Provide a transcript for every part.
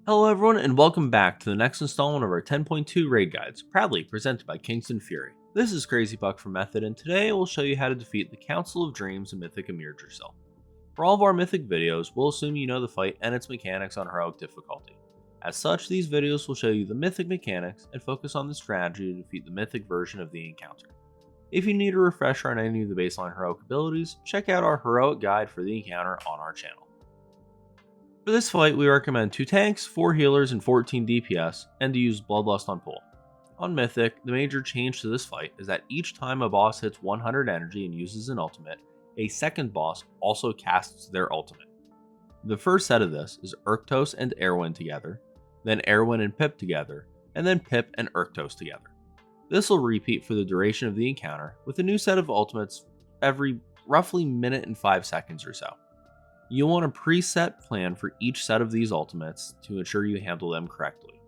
Hello everyone and welcome back to the next installment of our 10.2 raid guides, proudly presented by Kingston FURY. This is Crazy Buck from Method, and today we'll show you how to defeat the Council of Dreams in Mythic Amirdrassil. For all of our Mythic videos, we'll assume you know the fight and its mechanics on heroic difficulty. As such, these videos will show you the Mythic mechanics and focus on the strategy to defeat the Mythic version of the encounter. If you need a refresher on any of the baseline heroic abilities, check out our heroic guide for the encounter on our channel. For this fight, we recommend 2 tanks, 4 healers, and 14 DPS, and to use Bloodlust on pull. On Mythic, the major change to this fight is that each time a boss hits 100 energy and uses an ultimate, a second boss also casts their ultimate. The first set of this is Urktos and Erwin together, then Erwin and Pip together, and then Pip and Urktos together. This will repeat for the duration of the encounter, with a new set of ultimates every roughly minute and 5 seconds or so. You'll want a preset plan for each set of these ultimates to ensure you handle them correctly.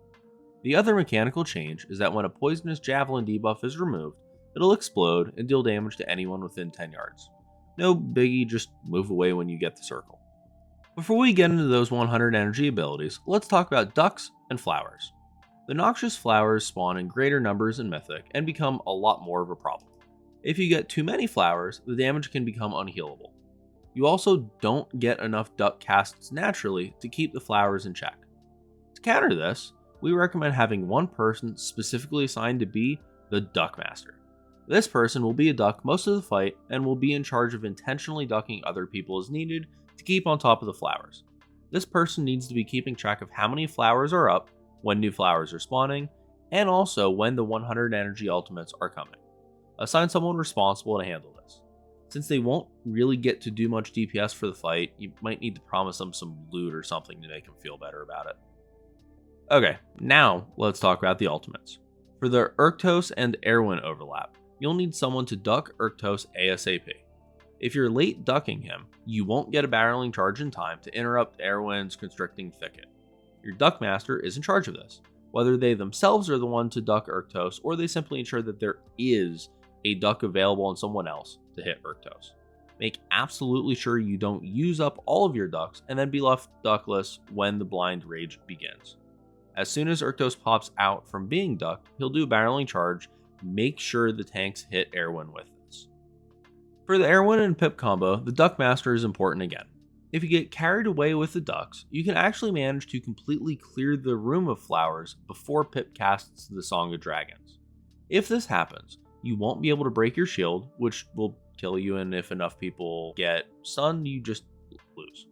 The other mechanical change is that when a poisonous javelin debuff is removed, it'll explode and deal damage to anyone within 10 yards. No biggie, just move away when you get the circle. Before we get into those 100 energy abilities, let's talk about ducks and flowers. The noxious flowers spawn in greater numbers in Mythic and become a lot more of a problem. If you get too many flowers, the damage can become unhealable. You also don't get enough duck casts naturally to keep the flowers in check. To counter this, we recommend having one person specifically assigned to be the Duck Master. This person will be a duck most of the fight and will be in charge of intentionally ducking other people as needed to keep on top of the flowers. This person needs to be keeping track of how many flowers are up, when new flowers are spawning, and also when the 100 energy ultimates are coming. Assign someone responsible to handle this. Since they won't really get to do much DPS for the fight, you might need to promise them some loot or something to make them feel better about it. Okay, now let's talk about the ultimates. For the Urktos and Erwin overlap, you'll need someone to duck Urktos ASAP. If you're late ducking him, you won't get a barreling charge in time to interrupt Erwin's constricting thicket. Your Duck Master is in charge of this, whether they themselves are the one to duck Urktos or they simply ensure that there is a duck available on someone else to hit Urktos. Make absolutely sure you don't use up all of your ducks and then be left duckless when the blind rage begins. As soon as Urktos pops out from being ducked, he'll do a barreling charge. Make sure the tanks hit Erwin with this. For the Erwin and Pip combo, the Duck Master is important again. If you get carried away with the ducks, you can actually manage to completely clear the room of flowers before Pip casts the Song of Dragons. If this happens, you won't be able to break your shield, which will kill you, and if enough people get stunned, you just lose.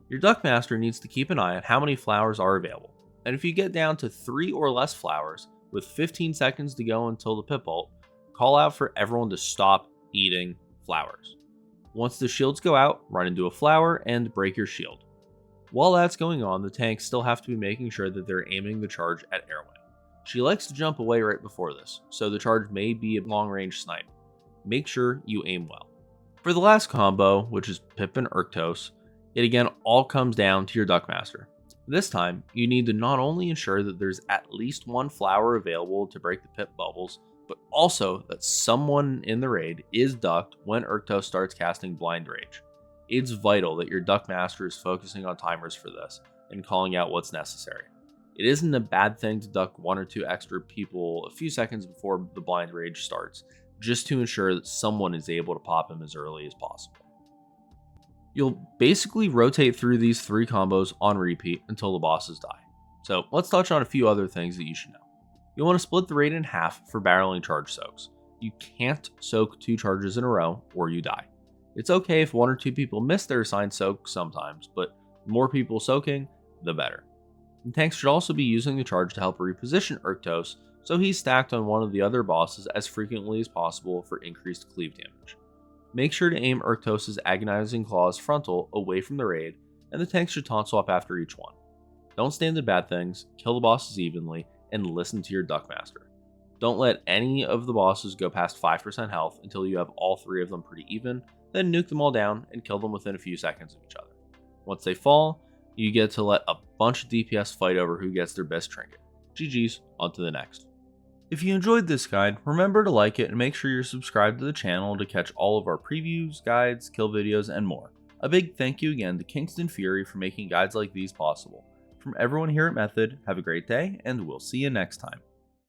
Your Duck Master needs to keep an eye on how many flowers are available, and if you get down to 3 or less flowers, with 15 seconds to go until the Pip ult, call out for everyone to stop eating flowers. Once the shields go out, run into a flower and break your shield. While that's going on, the tanks still have to be making sure that they're aiming the charge at Erwin. She likes to jump away right before this, so the charge may be a long-range snipe. Make sure you aim well. For the last combo, which is Pip and Urktos, it again all comes down to your Duck Master. This time, you need to not only ensure that there's at least one flower available to break the Pip bubbles, but also that someone in the raid is ducked when Urktos starts casting Blind Rage. It's vital that your Duck Master is focusing on timers for this and calling out what's necessary. It isn't a bad thing to duck 1 or 2 extra people a few seconds before the Blind Rage starts, just to ensure that someone is able to pop him as early as possible. You'll basically rotate through these 3 combos on repeat until the bosses die. So let's touch on a few other things that you should know. You'll want to split the raid in half for barreling charge soaks. You can't soak 2 charges in a row or you die. It's okay if 1 or 2 people miss their assigned soak sometimes, but the more people soaking, the better. And tanks should also be using the charge to help reposition Urktos so he's stacked on one of the other bosses as frequently as possible for increased cleave damage. Make sure to aim Urktos' Agonizing Claws frontal away from the raid, and the tanks should taunt swap after each one. Don't stand in bad things, kill the bosses evenly, and listen to your Duck Master. Don't let any of the bosses go past 5% health until you have all 3 of them pretty even, then nuke them all down and kill them within a few seconds of each other. Once they fall, you get to let a bunch of DPS fight over who gets their best trinket. GG's, on to the next. If you enjoyed this guide, remember to like it and make sure you're subscribed to the channel to catch all of our previews, guides, kill videos, and more. A big thank you again to Kingston FURY for making guides like these possible. From everyone here at Method, have a great day, and we'll see you next time.